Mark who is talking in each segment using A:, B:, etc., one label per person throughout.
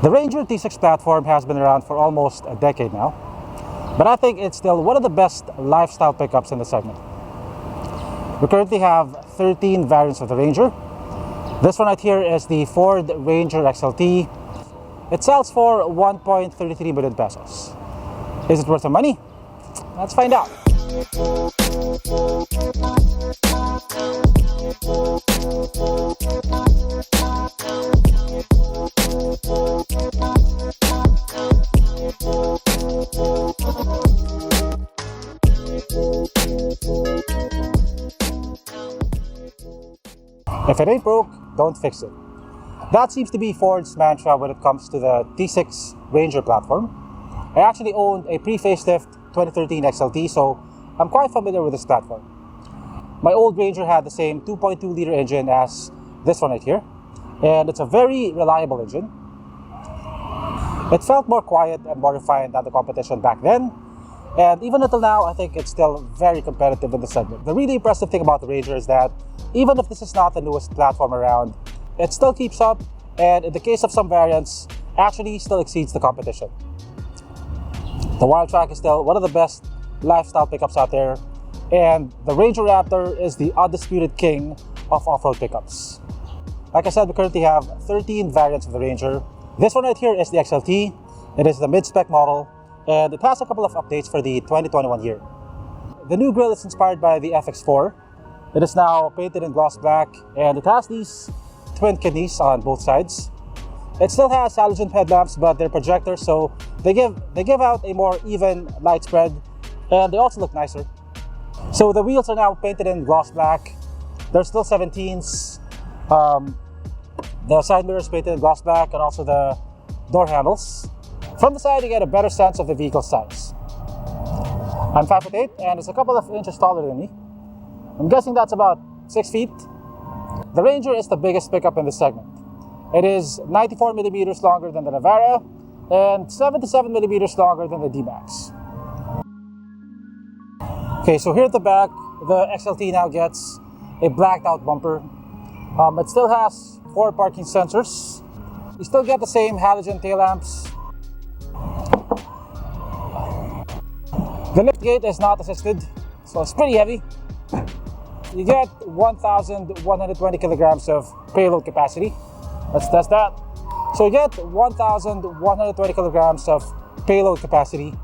A: The Ranger T6 platform has been around for almost a decade now, but I think it's still one of the best lifestyle pickups in the segment. We currently have 13 variants of the Ranger. This one right here is the Ford Ranger XLT. It sells for 1.33 million pesos. Is it worth the money? Let's find out. If it ain't broke, don't fix it. That seems to be Ford's mantra when it comes to the T6 Ranger platform. I actually owned a pre-facelift 2013 XLT, so I'm quite familiar with this platform. My old Ranger had the same 2.2-liter engine as this one right here, and it's a very reliable engine. It felt more quiet and more refined than the competition back then, and even until now, I think it's still very competitive in the segment. The really impressive thing about the Ranger is that even if this is not the newest platform around, it still keeps up, and in the case of some variants, actually still exceeds the competition. The Wildtrak is still one of the best lifestyle pickups out there, and the Ranger Raptor is the undisputed king of off-road pickups. Like I said, we currently have 13 variants of the Ranger. This one right here is the XLT. It is the mid-spec model, and it has a couple of updates for the 2021 year. The new grille is inspired by the FX4. It is now painted in gloss black, and it has these twin kidneys on both sides. It still has halogen headlamps, but they're projectors, so they give out a more even light spread, and they also look nicer. So the wheels are now painted in gloss black. They're still 17s. The side mirrors painted in gloss black, and also the door handles. From the side, you get a better sense of the vehicle's size. I'm 5'8", and it's a couple of inches taller than me. I'm guessing that's about 6 feet. The Ranger is the biggest pickup in this segment. It is 94 millimeters longer than the Navara and 77 millimeters longer than the DMax. Okay, so here at the back, the XLT now gets a blacked out bumper. It still has 4 parking sensors. You still get the same halogen tail lamps. The lift gate is not assisted, so it's pretty heavy. You get 1,120 kilograms of payload capacity. Let's test that. So you get 1,120 kilograms of payload capacity.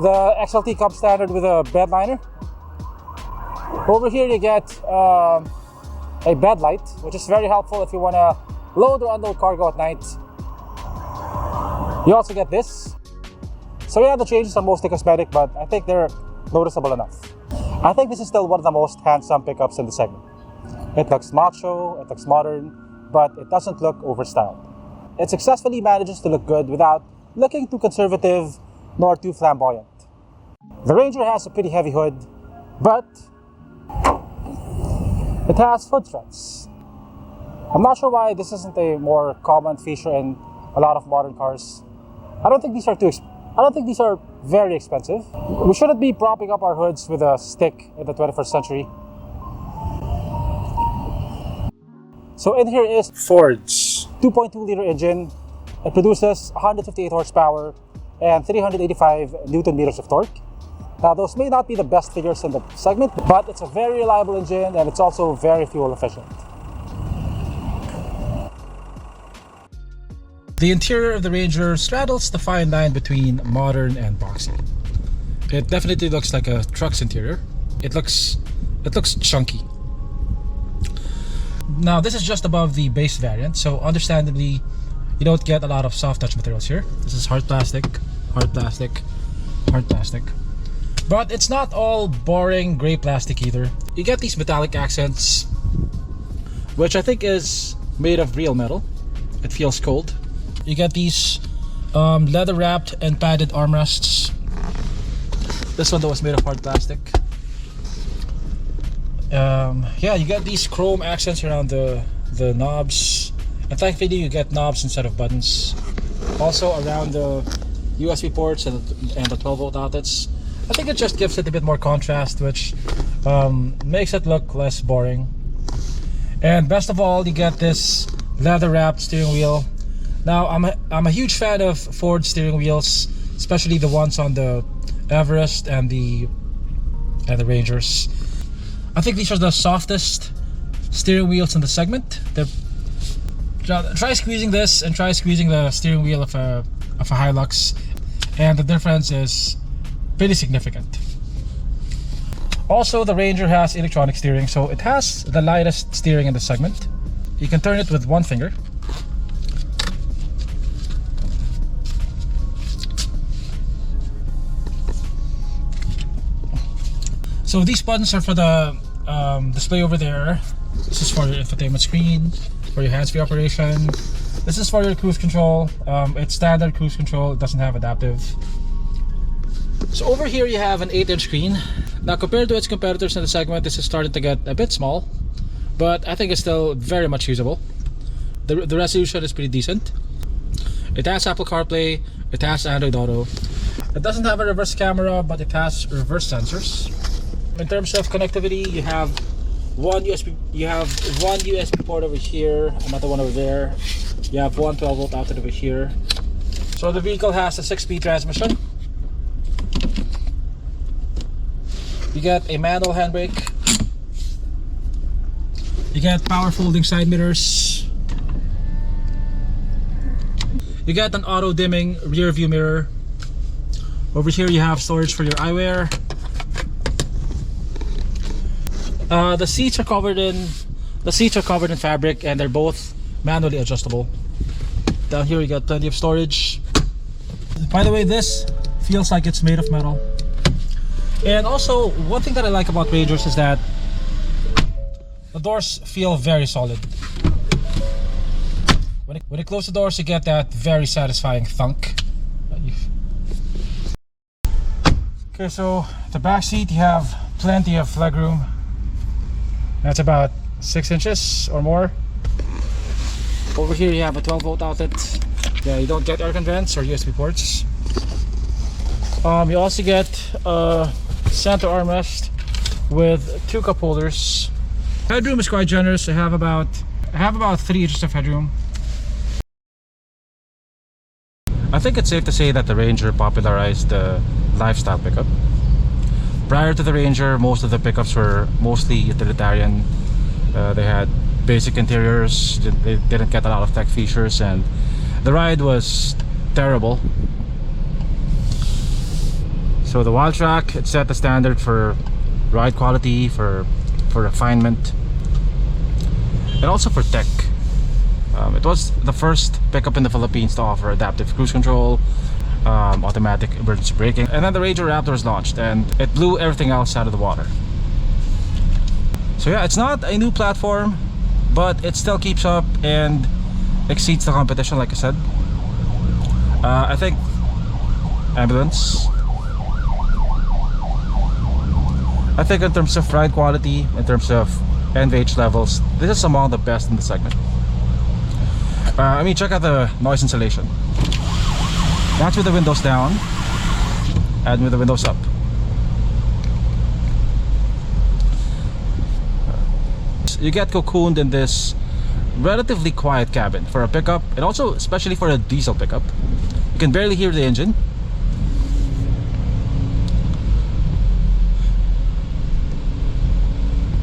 A: The XLT comes standard with a bed liner. Over here you get a bed light, which is very helpful if you want to load or unload cargo at night. You also get this. So yeah, the changes are mostly cosmetic, but I think they're noticeable enough. I think this is still one of the most handsome pickups in the segment. It looks macho, it looks modern, but it doesn't look overstyled. It successfully manages to look good without looking too conservative nor too flamboyant. The Ranger has a pretty heavy hood, but it has hood struts. I'm not sure why this isn't a more common feature in a lot of modern cars. I don't think these are very expensive. We shouldn't be propping up our hoods with a stick in the 21st century. So in here is Ford's 2.2-liter engine. It produces 158 horsepower and 385 Newton meters of torque. Now those may not be the best figures in the segment, but it's a very reliable engine and it's also very fuel efficient.
B: The interior of the Ranger straddles the fine line between modern and boxy. It definitely looks like a truck's interior. It looks chunky. Now this is just above the base variant, so understandably you don't get a lot of soft touch materials here. This is hard plastic, hard plastic, hard plastic. But it's not all boring gray plastic either. You get these metallic accents, which I think is made of real metal. It feels cold. You get these leather wrapped and padded armrests. This one though was made of hard plastic. Yeah, you get these chrome accents around the knobs, and thankfully you get knobs instead of buttons. Also around the USB ports and the 12-volt outlets. I think it just gives it a bit more contrast, which makes it look less boring. And best of all, you get this leather wrapped steering wheel. Now, I'm a huge fan of Ford steering wheels, especially the ones on the Everest and the Rangers. I think these are the softest steering wheels in the segment. Try squeezing this and try squeezing the steering wheel of a Hilux, and the difference is pretty significant. Also, the Ranger has electronic steering, so it has the lightest steering in the segment. You can turn it with one finger. So these buttons are for the display over there. This is for your infotainment screen, for your hands-free operation. This is for your cruise control. It's standard cruise control, it doesn't have adaptive. So over here you have an 8-inch screen. Now, compared to its competitors in the segment, this is starting to get a bit small, but I think it's still very much usable. The resolution is pretty decent. It has Apple CarPlay, it has Android Auto. It doesn't have a reverse camera, but it has reverse sensors. In terms of connectivity, you have one USB port over here, another one over there. You have one 12-volt outlet over here. So the vehicle has a 6-speed transmission. You get a manual handbrake. You get power folding side mirrors. You get an auto dimming rear view mirror. Over here you have storage for your eyewear. The seats are covered in fabric, and they're both manually adjustable. Down here you got plenty of storage. By the way, this feels like it's made of metal. And also, one thing that I like about Rangers is that the doors feel very solid. When you close the doors, you get that very satisfying thunk. Okay, so the back seat, you have plenty of legroom. That's about 6 inches or more. Over here you have a 12-volt outlet. Yeah, you don't get air vents or USB ports. You also get a center armrest with 2 cup holders. Headroom is quite generous. I have about 3 inches of headroom. I think it's safe to say that the Ranger popularized the lifestyle pickup. Prior to the Ranger, most of the pickups were mostly utilitarian. They had basic interiors, they didn't get a lot of tech features, and the ride was terrible. So the Wildtrak, it set the standard for ride quality, for refinement, and also for tech. It was the first pickup in the Philippines to offer adaptive cruise control, automatic emergency braking, and then the Ranger Raptor was launched, and it blew everything else out of the water. So yeah, it's not a new platform, but it still keeps up and exceeds the competition, like I said. I think ambulance. I think in terms of ride quality, in terms of NVH levels, this is among the best in the segment. I mean, check out the noise insulation. That's with the windows down and with the windows up. You get cocooned in this relatively quiet cabin for a pickup, and also especially for a diesel pickup. You can barely hear the engine.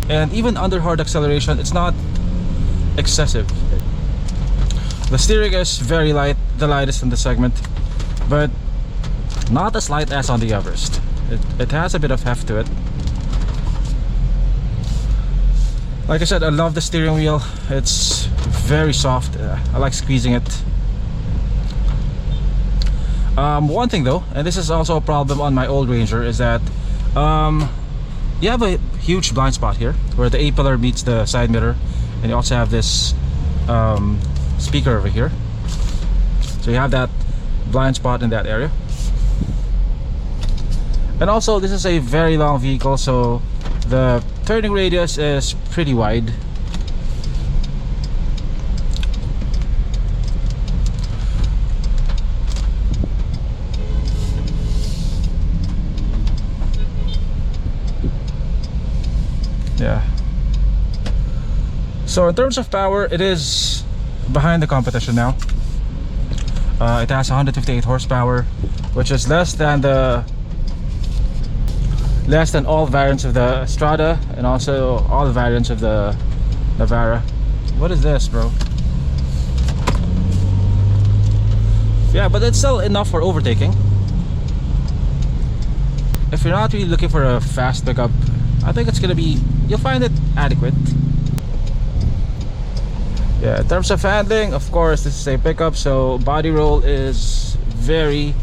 B: And even under hard acceleration, it's not excessive. The steering is very light, the lightest in the segment, but not as light as on the Everest. It has a bit of heft to it. Like I said, I love the steering wheel. It's very soft. I like squeezing it. One thing though, and this is also a problem on my old Ranger, is that you have a huge blind spot here where the A-pillar meets the side mirror, and you also have this speaker over here. So you have that blind spot in that area. And also, this is a very long vehicle, so the turning radius is pretty wide. Yeah. So in terms of power, it is behind the competition now. It has 158 horsepower, which is less than all variants of the Strada and also all the variants of the Navara. What is this, bro? Yeah, but it's still enough for overtaking. If you're not really looking for a fast pickup, I think it's gonna be, you'll find it adequate. Yeah, in terms of handling, of course, this is a pickup, so body roll is very...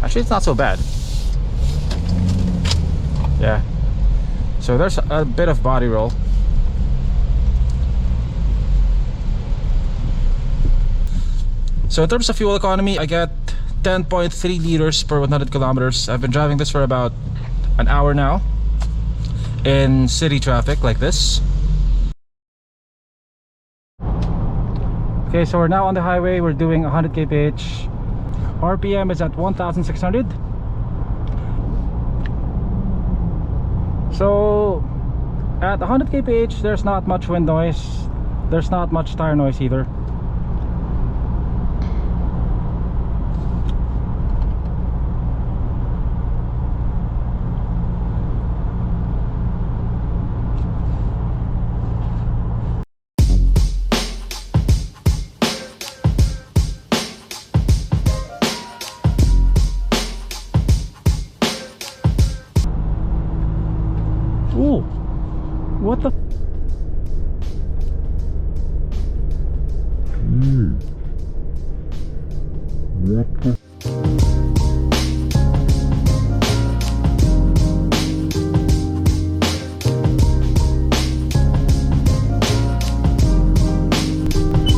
B: Actually, it's not so bad. Yeah. So there's a bit of body roll. So in terms of fuel economy, I get 10.3 liters per 100 kilometers. I've been driving this for about an hour now in city traffic like this. Okay, so we're now on the highway. We're doing 100 kph. RPM is at 1,600. So at 100 kph, there's not much wind noise. There's not much tire noise either. Ooh, what the? What the?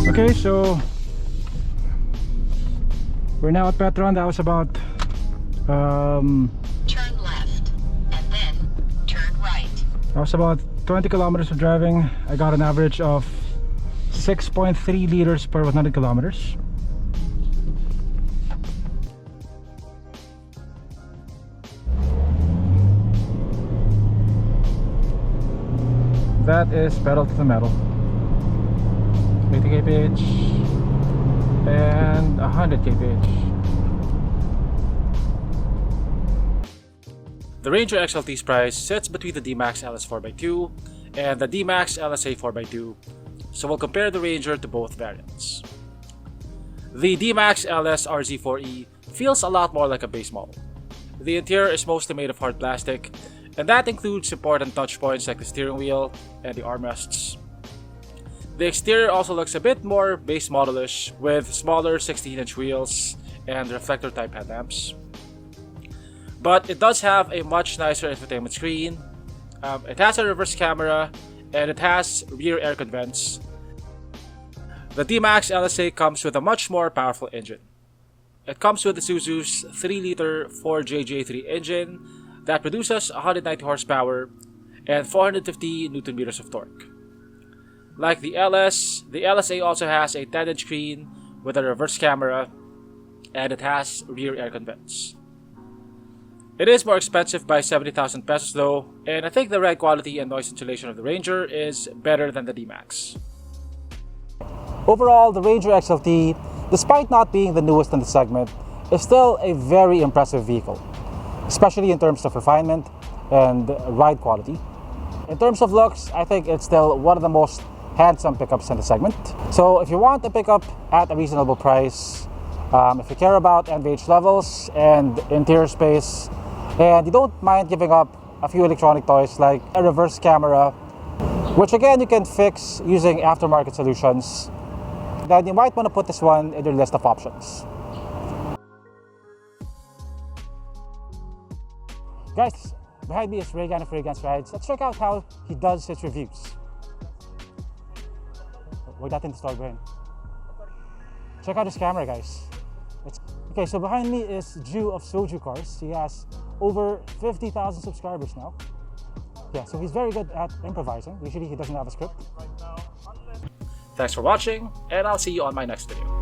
B: Okay, so we're now at Petron. That was about
C: turn left and then turn right.
B: that was about 20 kilometers of driving. I got an average of 6.3 liters per 100 kilometers. That is pedal to the metal. 80 kph and 100 kph. The Ranger XLT's price sits between the DMax LS 4x2 and the DMax LSA 4x2, so we'll compare the Ranger to both variants. The DMax LS RZ4E feels a lot more like a base model. The interior is mostly made of hard plastic, and that includes important touch points like the steering wheel and the armrests. The exterior also looks a bit more base modelish with smaller 16-inch wheels and reflector type headlamps. But it does have a much nicer infotainment screen. It has a reverse camera and it has rear air vents. The DMax LSA comes with a much more powerful engine. It comes with Isuzu's 3-liter 4JJ3 engine that produces 190 horsepower and 450 Nm of torque. Like the LS, the LSA also has a 10-inch screen with a reverse camera and it has rear air vents. It is more expensive by 70,000 pesos though, and I think the ride quality and noise insulation of the Ranger is better than the DMax.
A: Overall, the Ranger XLT, despite not being the newest in the segment, is still a very impressive vehicle, especially in terms of refinement and ride quality. In terms of looks, I think it's still one of the most handsome pickups in the segment. So if you want a pickup at a reasonable price, if you care about NVH levels and interior space, and you don't mind giving up a few electronic toys like a reverse camera, which again you can fix using aftermarket solutions, then you might want to put this one in your list of options. Guys, behind me is Reagan of Reagan's Rides. Let's check out how he does his reviews. Wag natin disturb. Check out his camera, guys. Okay, so behind me is Ju of Soju Cars. He has over 50,000 subscribers now. Yeah, so he's very good at improvising. Usually he doesn't have a script.
B: Thanks for watching, and I'll see you on my next video.